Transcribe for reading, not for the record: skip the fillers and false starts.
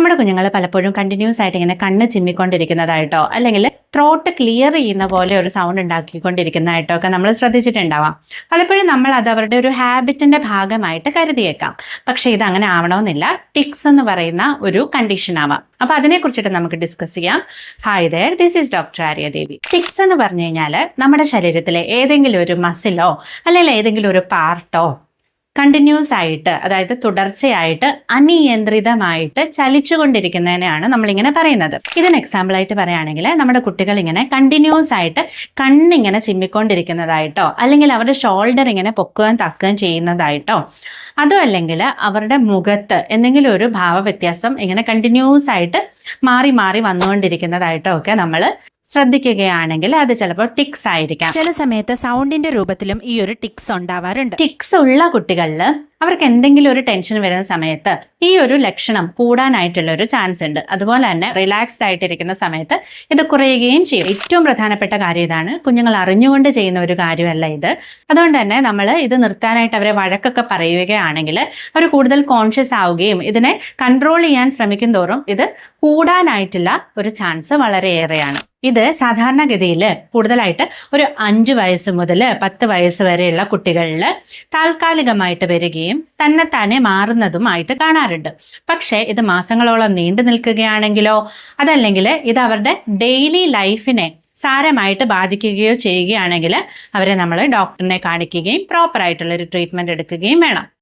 നമ്മുടെ കുഞ്ഞുങ്ങൾ പലപ്പോഴും കണ്ടിന്യൂസ് ആയിട്ട് ഇങ്ങനെ കണ്ണ് ചിമ്മിക്കൊണ്ടിരിക്കുന്നതായിട്ടോ അല്ലെങ്കിൽ ത്രോട്ട് ക്ലിയർ ചെയ്യുന്ന പോലെ ഒരു സൗണ്ട് ഉണ്ടാക്കിക്കൊണ്ടിരിക്കുന്നതായിട്ടോ ഒക്കെ നമ്മൾ ശ്രദ്ധിച്ചിട്ടുണ്ടാവാം. പലപ്പോഴും നമ്മൾ അത് അവരുടെ ഒരു ഹാബിറ്റിന്റെ ഭാഗമായിട്ട് കരുതിയേക്കാം. പക്ഷേ ഇത് അങ്ങനെ ആവണമെന്നില്ല. ടിക്സ് എന്ന് പറയുന്ന ഒരു കണ്ടീഷൻ ആവാം. അപ്പോൾ അതിനെക്കുറിച്ചിട്ട് നമുക്ക് ഡിസ്കസ് ചെയ്യാം. Hi there, this is doctor Aryadevi. Ticks എന്ന് പറഞ്ഞു കഴിഞ്ഞാൽ നമ്മുടെ ശരീരത്തിലെ ഏതെങ്കിലും ഒരു മസിലോ അല്ലെങ്കിൽ ഏതെങ്കിലും ഒരു പാർട്ടോ കണ്ടിന്യൂസ് ആയിട്ട്, അതായത് തുടർച്ചയായിട്ട് അനിയന്ത്രിതമായിട്ട് ചലിച്ചുകൊണ്ടിരിക്കുന്നതിനെയാണ് നമ്മളിങ്ങനെ പറയുന്നത്. ഇതിന് എക്സാമ്പിൾ ആയിട്ട് പറയുകയാണെങ്കിൽ നമ്മുടെ കുട്ടികൾ ഇങ്ങനെ കണ്ടിന്യൂസ് ആയിട്ട് കണ്ണിങ്ങനെ ചിമ്മിക്കൊണ്ടിരിക്കുന്നതായിട്ടോ അല്ലെങ്കിൽ അവരുടെ ഷോൾഡർ ഇങ്ങനെ പൊക്കുകയും തക്കുകയും ചെയ്യുന്നതായിട്ടോ, അതോ അല്ലെങ്കിൽ അവരുടെ മുഖത്ത് എന്തെങ്കിലും ഒരു ഭാവവ്യത്യാസം ഇങ്ങനെ കണ്ടിന്യൂസ് ആയിട്ട് മാറി മാറി വന്നുകൊണ്ടിരിക്കുന്നതായിട്ടോ ഒക്കെ നമ്മൾ ശ്രദ്ധിക്കുകയാണെങ്കിൽ അത് ചിലപ്പോൾ ടിക്സ് ആയിരിക്കാം. ചില സമയത്ത് സൗണ്ടിന്റെ രൂപത്തിലും ഈ ഒരു ടിക്സ് ഉണ്ടാവാറുണ്ട്. ടിക്സ് ഉള്ള കുട്ടികളിൽ അവർക്ക് എന്തെങ്കിലും ഒരു ടെൻഷൻ വരുന്ന സമയത്ത് ഈ ഒരു ലക്ഷണം കൂടാനായിട്ടുള്ള ഒരു ചാൻസ് ഉണ്ട്. അതുപോലെ തന്നെ റിലാക്സ്ഡ് ആയിട്ടിരിക്കുന്ന സമയത്ത് ഇത് കുറയുകയും ചെയ്യും. ഏറ്റവും പ്രധാനപ്പെട്ട കാര്യം ഇതാണ്, കുഞ്ഞുങ്ങൾ അറിഞ്ഞുകൊണ്ട് ചെയ്യുന്ന ഒരു കാര്യമല്ല ഇത്. അതുകൊണ്ട് തന്നെ നമ്മൾ ഇത് നിർത്താനായിട്ട് അവരെ വഴക്കൊക്കെ പറയുകയാണെങ്കിൽ അവർ കൂടുതൽ കോൺഷ്യസ് ആവുകയും ഇതിനെ കൺട്രോൾ ചെയ്യാൻ ശ്രമിക്കും തോറും ഇത് കൂടാനായിട്ടുള്ള ഒരു ചാൻസ് വളരെയേറെയാണ്. ഇത് സാധാരണഗതിയിൽ കൂടുതലായിട്ട് ഒരു 5 വയസ്സ് മുതൽ 10 വയസ്സ് വരെയുള്ള കുട്ടികളിൽ താൽക്കാലികമായിട്ട് വരികയും തന്നെത്താനെ മാറുന്നതുമായിട്ട് കാണാറുണ്ട്. പക്ഷേ ഇത് മാസങ്ങളോളം നീണ്ടു നിൽക്കുകയാണെങ്കിലോ അതല്ലെങ്കിൽ ഇത് അവരുടെ ഡെയിലി ലൈഫിനെ സാരമായിട്ട് ബാധിക്കുകയോ ചെയ്യുകയാണെങ്കിൽ അവരെ നമ്മൾ ഡോക്ടറിനെ കാണിക്കുകയും പ്രോപ്പറായിട്ടുള്ളൊരു ട്രീറ്റ്മെൻറ്റ് എടുക്കുകയും വേണം.